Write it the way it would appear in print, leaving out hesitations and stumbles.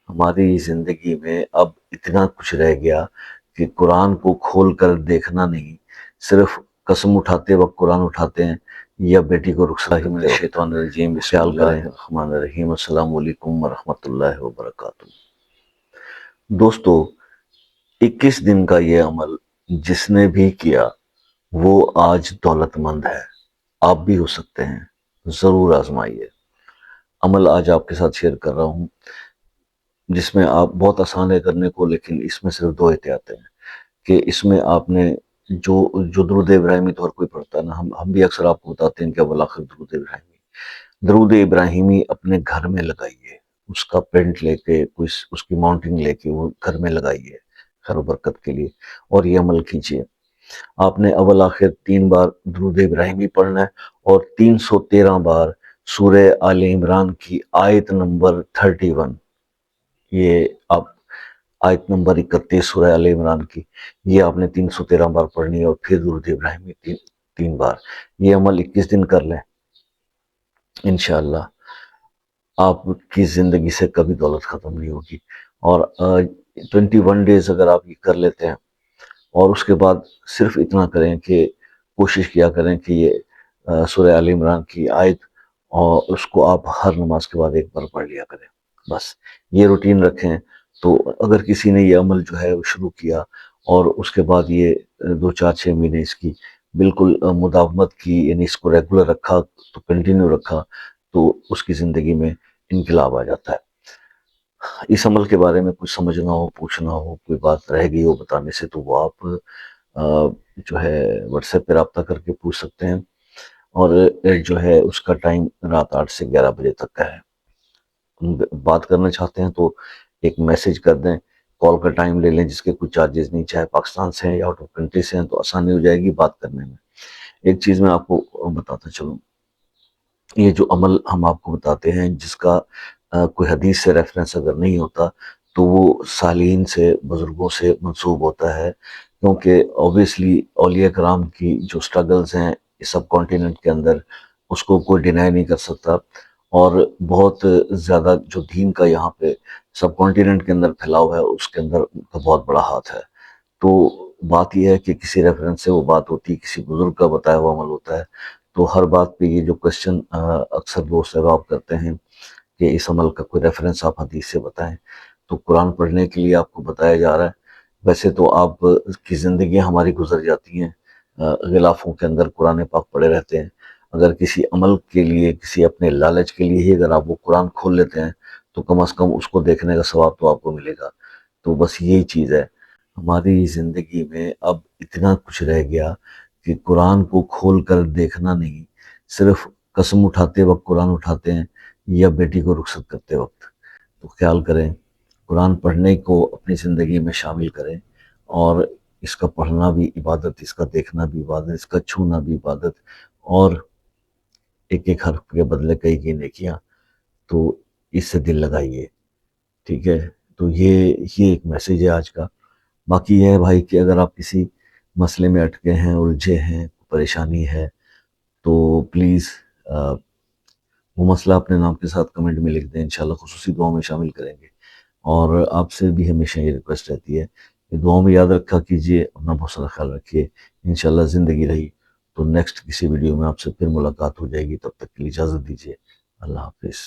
ہماری زندگی میں اب اتنا کچھ رہ گیا کہ قرآن کو کھول کر دیکھنا نہیں، صرف قسم اٹھاتے وقت قرآن اٹھاتے ہیں یا بیٹی کو رخصت کرتے وقت۔ شیطان الرجیم، بسم اللہ الرحمن الرحیم۔ السلام علیکم ورحمۃ اللہ وبرکاتہ۔ دوستو، 21 دن کا یہ عمل جس نے بھی کیا وہ آج دولت مند ہے۔ آپ بھی ہو سکتے ہیں، ضرور آزمائیے۔ عمل آج آپ کے ساتھ شیئر کر رہا ہوں جس میں آپ بہت آسان ہے کرنے کو، لیکن اس میں صرف 2 احتیاطیں ہیں کہ اس میں آپ نے جو درود ابراہیمی تو ہر کوئی پڑھتا ہے نا، ہم بھی اکثر آپ کو بتاتے ہیں کہ اول آخر درود ابراہیمی اپنے گھر میں لگائیے، اس کا پرنٹ لے کے، اس کی ماؤنٹنگ لے کے وہ گھر میں لگائیے خیر و برکت کے لیے، اور یہ عمل کیجیے۔ آپ نے اول آخر 3 بار درود ابراہیمی پڑھنا ہے اور 313 بار سورہ آل عمران کی آیت نمبر 31، یہ آپ آیت نمبر 31 سورہ آل عمران کی، یہ آپ نے 313 بار پڑھنی ہے، اور پھر درود ابراہیمی 3 بار۔ یہ عمل 21 دن کر لیں، انشاءاللہ آپ کی زندگی سے کبھی دولت ختم نہیں ہوگی۔ اور 21 ڈیز اگر آپ یہ کر لیتے ہیں اور اس کے بعد صرف اتنا کریں کہ کوشش کیا کریں کہ یہ سورہ آل عمران کی آیت، اور اس کو آپ ہر نماز کے بعد ایک بار پڑھ لیا کریں، بس یہ روٹین رکھیں۔ تو اگر کسی نے یہ عمل جو ہے وہ شروع کیا اور اس کے بعد یہ 2 4 6 مہینے اس کی بالکل مداومت کی، یعنی اس کو ریگولر رکھا، تو کنٹینیو رکھا، تو اس کی زندگی میں انقلاب آ جاتا ہے۔ اس عمل کے بارے میں کچھ سمجھنا ہو، پوچھنا ہو، کوئی بات رہ گئی ہو بتانے سے، تو وہ آپ جو ہے واٹس ایپ پہ رابطہ کر کے پوچھ سکتے ہیں، اور جو ہے اس کا ٹائم رات 8 سے 11 بجے تک کا ہے۔ بات کرنا چاہتے ہیں تو ایک میسج کر دیں، کال کا ٹائم لے لیں جس کے کوئی چارجز نہیں، چاہے پاکستان سے ہیں یا آؤٹ آف کنٹری سے ہیں، تو آسانی ہو جائے گی بات کرنے میں۔ ایک چیز میں آپ کو بتاتا چلوں، یہ جو عمل ہم آپ کو بتاتے ہیں جس کا کوئی حدیث سے ریفرنس اگر نہیں ہوتا تو وہ صالحین سے، بزرگوں سے منسوب ہوتا ہے، کیونکہ اوبیسلی اولیاء کرام کی جو سٹرگلز ہیں اس سب کانٹیننٹ کے اندر، اس کو کوئی ڈینائی نہیں کر سکتا، اور بہت زیادہ جو دین کا یہاں پہ سب کانٹیننٹ کے اندر پھیلاؤ ہے، اس کے اندر کا بہت بڑا ہاتھ ہے۔ تو بات یہ ہے کہ کسی ریفرنس سے وہ بات ہوتی ہے، کسی بزرگ کا بتایا ہوا عمل ہوتا ہے، تو ہر بات پہ یہ جو کوشچن اکثر دوست احباب کرتے ہیں کہ اس عمل کا کوئی ریفرنس آپ حدیث سے بتائیں، تو قرآن پڑھنے کے لیے آپ کو بتایا جا رہا ہے۔ ویسے تو آپ کی زندگیاں ہماری گزر جاتی ہیں غلافوں کے اندر قرآن پاک پڑھے رہتے ہیں، اگر کسی عمل کے لیے، کسی اپنے لالچ کے لیے ہی اگر آپ وہ قرآن کھول لیتے ہیں تو کم از کم اس کو دیکھنے کا ثواب تو آپ کو ملے گا۔ تو بس یہی چیز ہے، ہماری زندگی میں اب اتنا کچھ رہ گیا کہ قرآن کو کھول کر دیکھنا نہیں، صرف قسم اٹھاتے وقت قرآن اٹھاتے ہیں یا بیٹی کو رخصت کرتے وقت۔ تو خیال کریں، قرآن پڑھنے کو اپنی زندگی میں شامل کریں، اور اس کا پڑھنا بھی عبادت، اس کا دیکھنا بھی عبادت، اس کا چھونا بھی عبادت، اور ایک ایک حرف کے بدلے کئی نیکیاں، تو اس سے دل لگائیے، ٹھیک ہے؟ تو یہ ایک میسیج ہے آج کا۔ باقی یہ ہے بھائی کہ اگر آپ کسی مسئلے میں اٹکے ہیں، الجھے ہیں، پریشانی ہے، تو پلیز وہ مسئلہ اپنے نام کے ساتھ کمنٹ میں لکھ دیں، انشاءاللہ خصوصی دعاؤں میں شامل کریں گے۔ اور آپ سے بھی ہمیشہ یہ ریکویسٹ رہتی ہے کہ دعاؤں میں یاد رکھا کیجئے، اپنا بہت سارا خیال رکھیے۔ انشاءاللہ زندگی رہی تو نیکسٹ کسی ویڈیو میں آپ سے پھر ملاقات ہو جائے گی، تب تک کے لیے اجازت دیجیے، اللہ حافظ۔